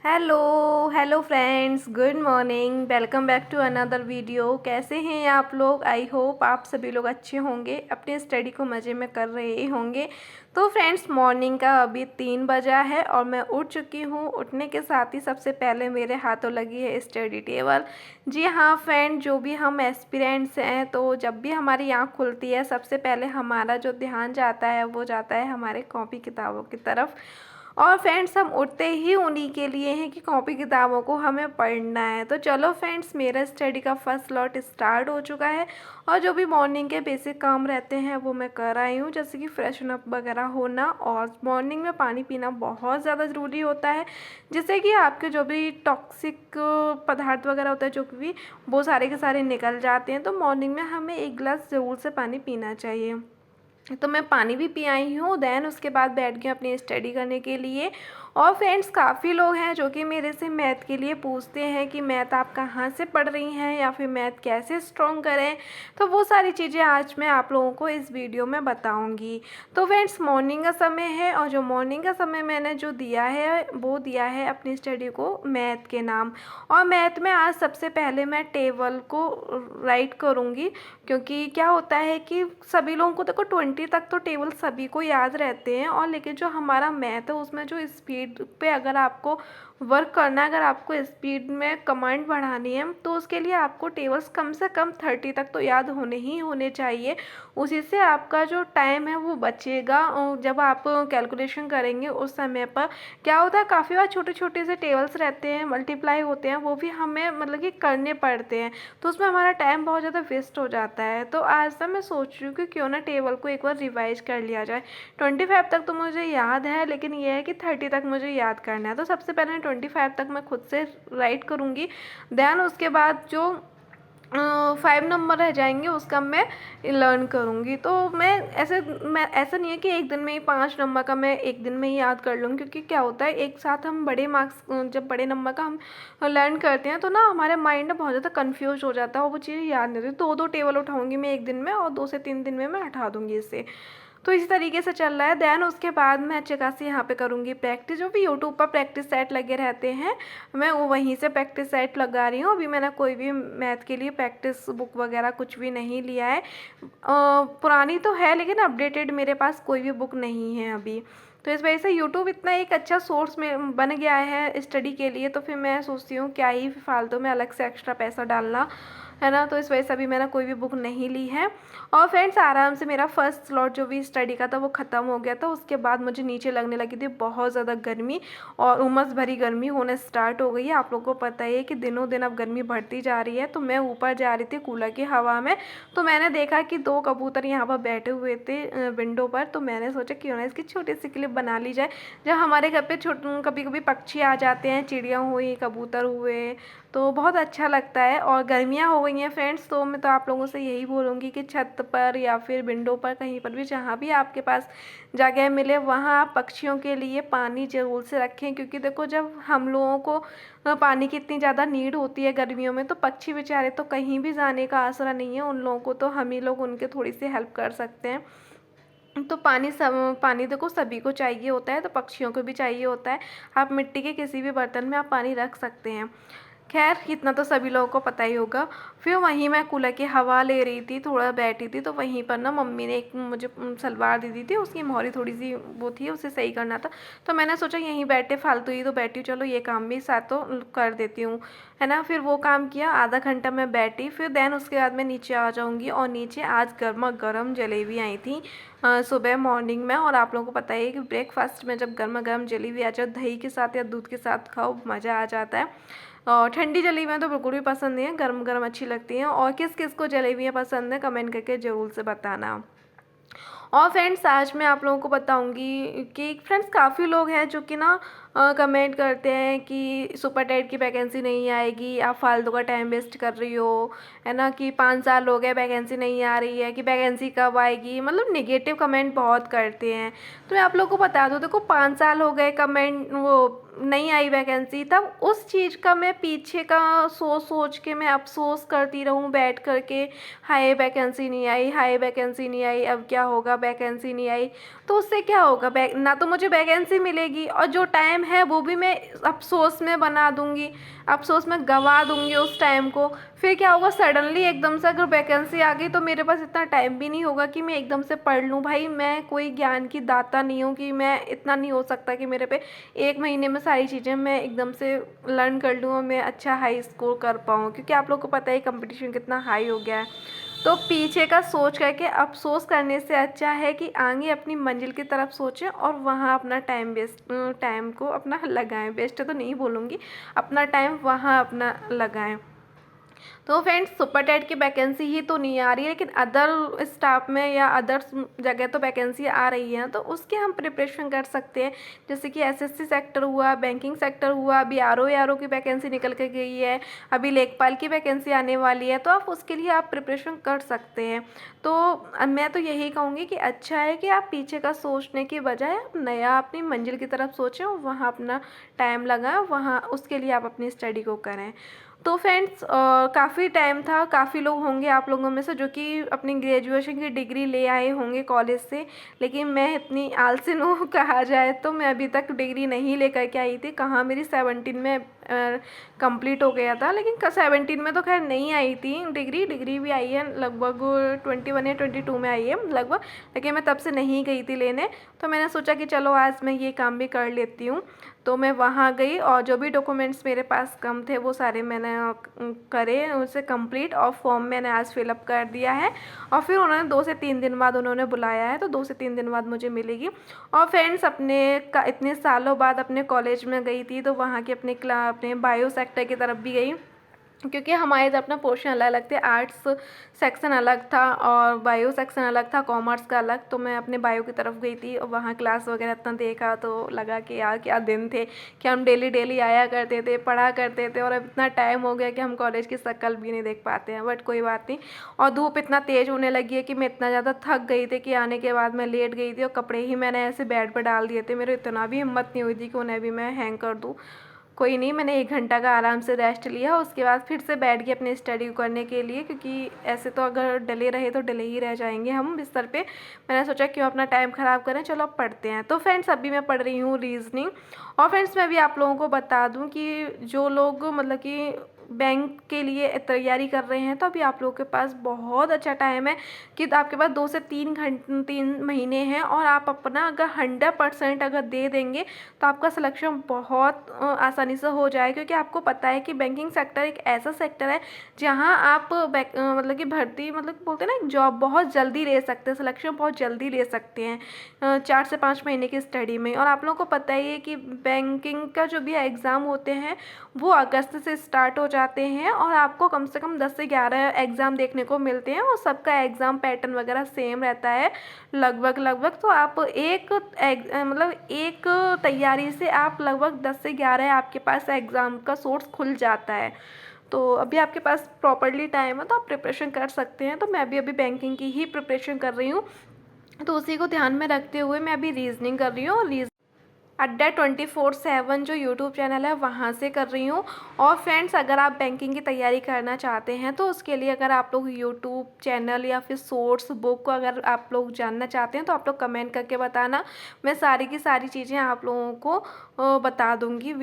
Hello friends, good morning. Welcome back to another video. कैसे हैं आप लोग? आई होप आप सभी लोग अच्छे होंगे, अपने स्टडी को मज़े में कर रहे होंगे। तो फ्रेंड्स, मॉर्निंग का अभी 3 बजा है और मैं उठ चुकी हूँ। उठने के साथ ही सबसे पहले मेरे हाथों लगी है स्टडी टेबल। जी हाँ फ्रेंड, जो भी हम एस्पिरेंट्स हैं तो जब भी हमारी आँख खुलती है सबसे पहले हमारा जो ध्यान जाता है वो जाता है हमारे कॉपी किताबों की तरफ। और फ्रेंड्स, हम उठते ही उन्हीं के लिए हैं कि कॉपी किताबों को हमें पढ़ना है। तो चलो फ्रेंड्स, मेरा स्टडी का फर्स्ट लॉट स्टार्ट हो चुका है और जो भी मॉर्निंग के बेसिक काम रहते हैं वो मैं कर आई हूँ, जैसे कि फ्रेशन अप वगैरह होना। और मॉर्निंग में पानी पीना बहुत ज़्यादा ज़रूरी होता है, जिससे कि आपके जो भी टॉक्सिक पदार्थ वगैरह होता है जो भी वो सारे के सारे निकल जाते हैं। तो मॉर्निंग में हमें 1 गिलास ज़रूर से पानी पीना चाहिए। तो मैं पानी भी पी आई हूँ। देन उसके बाद बैठ गई अपनी स्टडी करने के लिए। और फ्रेंड्स, काफ़ी लोग हैं जो कि मेरे से मैथ के लिए पूछते हैं कि मैथ आप कहाँ से पढ़ रही हैं या फिर मैथ कैसे स्ट्रॉन्ग करें। तो वो सारी चीज़ें आज मैं आप लोगों को इस वीडियो में बताऊंगी। तो फ्रेंड्स, मॉर्निंग का समय है और जो मॉर्निंग का समय मैंने जो दिया है वो दिया है अपनी स्टडी को मैथ के नाम। और मैथ में आज सबसे पहले मैं टेबल को राइट करूँगी, क्योंकि क्या होता है कि सभी लोगों को देखो 20 तक तो टेबल सभी को याद रहते हैं, और लेकिन जो हमारा मैथ है उसमें जो स्पीड पे अगर आपको वर्क करना है, अगर आपको स्पीड में कमांड बढ़ानी है तो उसके लिए आपको टेबल्स कम से कम 30 तक तो याद होने ही होने चाहिए। उसी से आपका जो टाइम है वो बचेगा। और जब आप कैलकुलेशन करेंगे उस समय पर क्या होता है, काफ़ी बार छोटे छोटे से टेबल्स रहते हैं, मल्टीप्लाई होते हैं, वो भी हमें मतलब कि करने पड़ते हैं। तो उसमें हमारा टाइम बहुत ज़्यादा वेस्ट हो जाता है। तो आज ना मैं सोच रही हूँ कि क्यों ना टेबल को एक बार रिवाइज कर लिया जाए। 25 तक तो मुझे याद है, लेकिन ये है कि 30 तक मुझे याद करना है। तो सबसे पहले 25 तक मैं खुद से राइट करूँगी। देन उसके बाद जो 5 नंबर रह जाएंगे उसका मैं लर्न करूँगी। तो मैं ऐसा नहीं है कि एक दिन में ही 5 नंबर का मैं एक दिन में ही याद कर लूँगी, क्योंकि क्या होता है एक साथ हम बड़े मार्क्स जब बड़े नंबर का हम लर्न करते हैं तो ना हमारे माइंड में बहुत ज़्यादा कन्फ्यूज हो जाता है और वो चीज़ें याद नहीं रहती। 2-2 टेबल उठाऊँगी मैं एक दिन में और 2 से 3 दिन में मैं हटा दूँगी इससे। तो इसी तरीके से चल रहा है। देन उसके बाद मैं अच्छे खासी यहाँ पे करूँगी प्रैक्टिस। जो भी यूट्यूब पर प्रैक्टिस सेट लगे रहते हैं मैं वो वहीं से प्रैक्टिस सेट लगा रही हूँ। अभी मैंने कोई भी मैथ के लिए प्रैक्टिस बुक वगैरह कुछ भी नहीं लिया है। पुरानी तो है लेकिन अपडेटेड मेरे पास कोई भी बुक नहीं है अभी। तो इस वजह से यूट्यूब इतना एक अच्छा सोर्स में बन गया है स्टडी के लिए, तो फिर मैं सोचती हूँ क्या ही फालतू में अलग से एक्स्ट्रा पैसा डालना, है ना। तो इस वजह से अभी मैंने कोई भी बुक नहीं ली है। और फ्रेंड्स, आराम से मेरा फर्स्ट स्लॉट जो भी स्टडी का था वो ख़त्म हो गया था। उसके बाद मुझे नीचे लगने लगी थी बहुत ज़्यादा गर्मी और उमस भरी गर्मी होने स्टार्ट हो गई है। आप लोगों को पता ही है कि दिनों दिन अब गर्मी बढ़ती जा रही है। तो मैं ऊपर जा रही थी कूलर की हवा में, तो मैंने देखा कि 2 कबूतर यहाँ पर बैठे हुए थे विंडो पर। तो मैंने सोचा क्यों ना इसकी छोटी सी क्लिप बना ली जाए। जब हमारे घर पे कभी कभी पक्षी आ जाते हैं, चिड़िया हुई, कबूतर हुए, तो बहुत अच्छा लगता है। और गर्मियाँ हो गई हैं फ्रेंड्स, तो मैं तो आप लोगों से यही बोलूँगी कि छत पर या फिर विंडो पर कहीं पर भी जहाँ भी आपके पास जगह मिले वहाँ आप पक्षियों के लिए पानी ज़रूर से रखें। क्योंकि देखो, जब हम लोगों को पानी की इतनी ज़्यादा नीड होती है गर्मियों में, तो पक्षी बेचारे तो कहीं भी जाने का आसरा नहीं है उन लोगों को, तो हम ही लोग उनके थोड़ी सी हेल्प कर सकते हैं। तो पानी देखो सभी को चाहिए होता है, तो पक्षियों को भी चाहिए होता है। आप मिट्टी के किसी भी बर्तन में आप पानी रख सकते हैं। खैर, इतना तो सभी लोगों को पता ही होगा। फिर वहीं मैं कूलर की हवा ले रही थी, थोड़ा बैठी थी, तो वहीं पर ना मम्मी ने एक मुझे सलवार दे दी थी, उसकी मोहरी थोड़ी सी वो थी, उसे सही करना था। तो मैंने सोचा यहीं बैठे फालतू ही तो बैठी हूँ, चलो ये काम भी साथ तो कर देती हूँ, है ना। फिर वो काम किया, आधा घंटा मैं बैठी। फिर देन उसके बाद मैं नीचे आ जाऊँगी। और नीचे आज गर्मा गर्म जलेबी आई थी सुबह मॉर्निंग में। और आप लोगों को पता है कि ब्रेकफास्ट में जब गर्मा गर्म जलेबी आ जाए दही के साथ या दूध के साथ खाओ, मज़ा आ जाता है। और ठंडी जलेबियाँ तो बिल्कुल भी पसंद नहीं है, गर्म गर्म अच्छी लगती हैं। और किस किस को जलेबियाँ पसंद है कमेंट करके ज़रूर से बताना। और फ्रेंड्स, आज मैं आप लोगों को बताऊंगी कि फ्रेंड्स काफ़ी लोग हैं जो कि ना कमेंट करते हैं कि सुपर टेट की वैकेंसी नहीं आएगी, आप फालतू का टाइम वेस्ट कर रही हो, है ना, कि 5 साल हो गए वैकेंसी नहीं आ रही है, कि वैकेंसी कब आएगी, मतलब नेगेटिव कमेंट बहुत करते हैं। तो मैं आप लोगों को बता दूँ, देखो 5 साल हो गए कमेंट वो नहीं आई वैकेंसी, तब उस चीज़ का मैं पीछे का सोच सोच के मैं अफसोस करती रहूँ बैठ करके, हाय वैकेंसी नहीं आई, हाय वैकेंसी नहीं आई, अब क्या होगा, वैकेंसी नहीं आई। तो उससे क्या होगा, ना तो मुझे वैकेंसी मिलेगी और जो टाइम है वो भी मैं अफसोस में बना दूँगी, अफसोस में गंवा दूँगी उस टाइम को। फिर क्या होगा, सडनली एकदम से अगर वैकेंसी आ गई तो मेरे पास इतना टाइम भी नहीं होगा कि मैं एकदम से पढ़ लूँ। भाई मैं कोई ज्ञान की दाता नहीं हूँ कि मैं इतना नहीं हो सकता कि मेरे पे 1 महीने में सारी चीज़ें मैं एकदम से लर्न कर लूँ और मैं अच्छा हाई स्कोर कर पाऊँ, क्योंकि आप लोग को पता है कंपटीशन कितना हाई हो गया है। तो पीछे का सोच करके अफ़सोस करने से अच्छा है कि आगे अपनी मंजिल की तरफ सोचें और वहाँ अपना टाइम को अपना लगाएं। वेस्ट तो नहीं बोलूँगी, अपना टाइम वहाँ अपना लगाएं। तो फ्रेंड्स, सुपर टेट की वैकेंसी ही तो नहीं आ रही है, लेकिन अदर स्टाफ में या अदर जगह तो वैकेंसी आ रही है, तो उसके हम प्रिपरेशन कर सकते हैं। जैसे कि एसएससी सेक्टर हुआ, बैंकिंग सेक्टर हुआ, अभी आरओ की वैकेंसी निकल के गई है, अभी लेखपाल की वैकेंसी आने वाली है, तो आप उसके लिए आप प्रिपरेशन कर सकते हैं। तो मैं तो यही कहूँगी कि अच्छा है कि आप पीछे का सोचने की बजाय आप नया अपनी मंजिल की तरफ सोचें और वहाँ अपना टाइम लगाएं, वहाँ उसके लिए आप अपनी स्टडी को करें। तो फ्रेंड्स, काफ़ी टाइम था, काफ़ी लोग होंगे आप लोगों में से जो कि अपनी ग्रेजुएशन की डिग्री ले आए होंगे कॉलेज से, लेकिन मैं इतनी आलसी हूँ कहा जाए तो मैं अभी तक डिग्री नहीं लेकर के आई थी। कहाँ मेरी 17 में कंप्लीट हो गया था, लेकिन 17 में तो खैर नहीं आई थी डिग्री भी आई है लगभग 21 या 22 में आई है लगभग, लेकिन मैं तब से नहीं गई थी लेने। तो मैंने सोचा कि चलो आज मैं ये काम भी कर लेती हूँ। तो मैं वहाँ गई और जो भी डॉक्यूमेंट्स मेरे पास कम थे वो सारे मैंने करे उसे कंप्लीट, और फॉर्म मैंने आज फिलअप कर दिया है। और फिर उन्होंने 2 से 3 दिन बाद उन्होंने बुलाया है, तो 2 से 3 दिन बाद मुझे मिलेगी। और फ्रेंड्स, इतने सालों बाद अपने कॉलेज में गई थी, तो वहाँ के अपने बायो सेक्टर की तरफ भी गई, क्योंकि हमारे इधर अपना पोर्शन अलग अलग थे। आर्ट्स सेक्शन अलग था और बायो सेक्शन अलग था, कॉमर्स का अलग। तो मैं अपने बायो की तरफ गई थी और वहाँ क्लास वगैरह इतना देखा तो लगा कि यार क्या दिन थे कि हम डेली आया करते थे, पढ़ा करते थे, और अब इतना टाइम हो गया कि हम कॉलेज की शक्ल भी नहीं देख पाते हैं। बट कोई बात नहीं। और धूप इतना तेज़ होने लगी है कि मैं इतना ज़्यादा थक गई थी कि आने के बाद मैं लेट गई थी और कपड़े ही मैंने ऐसे बेड पर डाल दिए थे। मेरे इतना भी हिम्मत नहीं हुई थी कि उन्हें भी मैं हैंग कर दूँ। कोई नहीं, मैंने 1 घंटा का आराम से रेस्ट लिया, उसके बाद फिर से बैठ गई अपनी स्टडी करने के लिए, क्योंकि ऐसे तो अगर डले रहे तो डले ही रह जाएंगे हम बिस्तर पे। मैंने सोचा क्यों अपना टाइम ख़राब करें, चलो अब पढ़ते हैं। तो फ्रेंड्स, अभी मैं पढ़ रही हूँ रीजनिंग। और फ्रेंड्स, मैं भी आप लोगों को बता दूँ कि जो लोग मतलब कि बैंक के लिए तैयारी कर रहे हैं, तो अभी आप लोगों के पास बहुत अच्छा टाइम है कि आपके पास 2 से 3 महीने हैं, और आप अपना अगर 100% अगर दे देंगे तो आपका सिलेक्शन बहुत आसानी से हो जाए। क्योंकि आपको पता है कि बैंकिंग सेक्टर एक ऐसा सेक्टर है जहां आप मतलब कि भर्ती मतलब बोलते हैं ना, जॉब बहुत जल्दी ले सकते हैं, सिलेक्शन बहुत जल्दी ले सकते हैं 4 से 5 महीने की स्टडी में। और आप लोगों को पता ही है कि बैंकिंग का जो भी एग्ज़ाम होते हैं वो अगस्त से स्टार्ट हो जाते हैं, और आपको कम से कम 10 से 11 एग्ज़ाम देखने को मिलते हैं, और सबका एग्ज़ाम पैटर्न वगैरह सेम रहता है लगभग। तो आप मतलब एक तैयारी से आप लगभग 10 से 11 आपके पास एग्ज़ाम का सोर्स खुल जाता है। तो अभी आपके पास प्रॉपर्ली टाइम है, तो आप प्रिपरेशन कर सकते हैं। तो मैं भी अभी बैंकिंग की ही प्रिपरेशन कर रही हूँ, तो उसी को ध्यान में रखते हुए मैं अभी रीजनिंग कर रही हूँ। अड्डा 24/7 जो यूट्यूब चैनल है वहाँ से कर रही हूँ। और फ्रेंड्स, अगर आप बैंकिंग की तैयारी करना चाहते हैं तो उसके लिए अगर आप लोग यूट्यूब चैनल या फिर सोर्स बुक को अगर आप लोग जानना चाहते हैं तो आप लोग कमेंट करके बताना। मैं सारी की सारी चीज़ें आप लोगों को बता दूंगी एक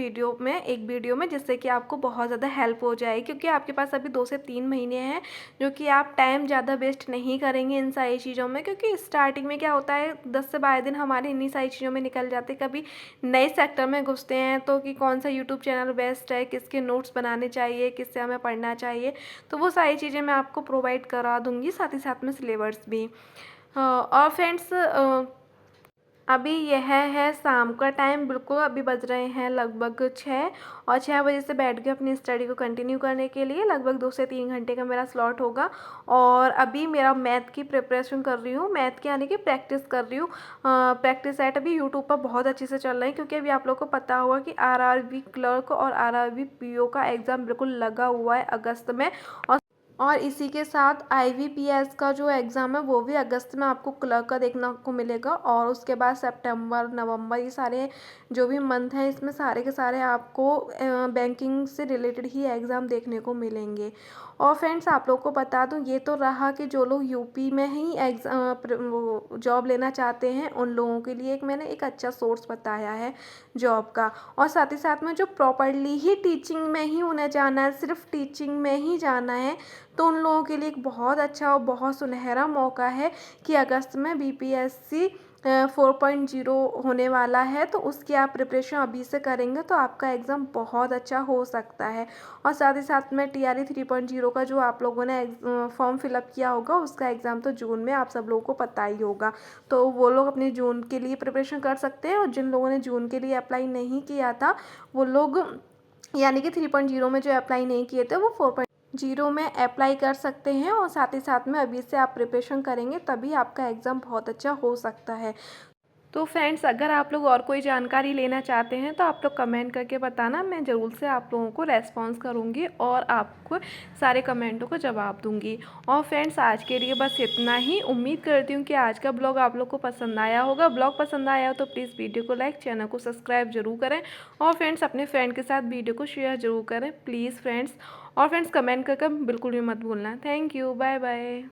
वीडियो में, जिससे कि आपको बहुत ज़्यादा हेल्प हो जाए। क्योंकि आपके पास अभी 2 से 3 महीने हैं जो कि आप टाइम ज़्यादा वेस्ट नहीं करेंगे इन सारी चीज़ों में। क्योंकि स्टार्टिंग में क्या होता है, 10 से 12 दिन हमारे इन्हीं सारी चीज़ों में निकल जाते। कभी नए सेक्टर में घुसते हैं तो कि कौन सा यूट्यूब चैनल बेस्ट है, किसके नोट्स बनाने चाहिए, किससे हमें पढ़ना चाहिए, तो वो सारी चीज़ें मैं आपको प्रोवाइड करा दूँगी, साथ ही साथ में सिलेबस भी। और फ्रेंड्स, अभी यह है शाम का टाइम, बिल्कुल अभी बज रहे हैं लगभग 6, और 6 बजे से बैठ गए अपनी स्टडी को कंटिन्यू करने के लिए। लगभग 2 से 3 घंटे का मेरा स्लॉट होगा। और अभी मेरा मैथ की प्रिपरेशन कर रही हूँ, मैथ की यानी कि प्रैक्टिस कर रही हूँ। प्रैक्टिस सेट अभी यूट्यूब पर बहुत अच्छे से चल रहे हैं, क्योंकि अभी आप लोग को पता होगा कि आरआरबी क्लर्क और आरआरबी पीओ का एग्ज़ाम बिल्कुल लगा हुआ है अगस्त में। और और इसी के साथ आईबीपीएस का जो एग्ज़ाम है वो भी अगस्त में आपको क्लर्क का देखने को मिलेगा, और उसके बाद सितंबर नवंबर ये सारे जो भी मंथ हैं इसमें सारे के सारे आपको बैंकिंग से रिलेटेड ही एग्ज़ाम देखने को मिलेंगे। और फ्रेंड्स आप लोग को बता दूं, ये तो रहा कि जो लोग यूपी में ही वो जॉब लेना चाहते हैं उन लोगों के लिए एक मैंने एक अच्छा सोर्स बताया है जॉब का। और साथ ही साथ में जो प्रॉपरली ही टीचिंग में ही उन्हें जाना है, सिर्फ टीचिंग में ही जाना है, तो उन लोगों के लिए एक बहुत अच्छा और बहुत सुनहरा मौका है कि अगस्त में बीपीएससी 4.0 होने वाला है, तो उसकी आप प्रिपरेशन अभी से करेंगे तो आपका एग्ज़ाम बहुत अच्छा हो सकता है। और साथ ही साथ में टीआरई 3.0 का जो आप लोगों ने फॉर्म फिलअप किया होगा उसका एग्ज़ाम तो जून में आप सब लोगों को पता ही होगा, तो वो लोग अपनी जून के लिए प्रिपरेशन कर सकते हैं। और जिन लोगों ने जून के लिए अप्लाई नहीं किया था वो लोग, यानी कि 3.0 में जो अप्लाई नहीं किए थे वो 4.0 में अप्लाई कर सकते हैं। और साथ ही साथ में अभी से आप प्रिपरेशन करेंगे तभी आपका एग्ज़ाम बहुत अच्छा हो सकता है। तो फ्रेंड्स अगर आप लोग और कोई जानकारी लेना चाहते हैं तो आप लोग कमेंट करके बताना, मैं ज़रूर से आप लोगों को रेस्पॉन्स करूँगी और आपको सारे कमेंटों को जवाब दूँगी। और फ्रेंड्स आज के लिए बस इतना ही। उम्मीद करती हूँ कि आज का ब्लॉग आप लोग को पसंद आया होगा। ब्लॉग पसंद आया हो तो प्लीज़ वीडियो को लाइक, चैनल को सब्सक्राइब जरूर करें, और फ्रेंड्स अपने फ्रेंड के साथ वीडियो को शेयर जरूर करें प्लीज़ फ्रेंड्स। और फ्रेंड्स कमेंट करके बिल्कुल भी मत भूलना। Thank you, bye bye.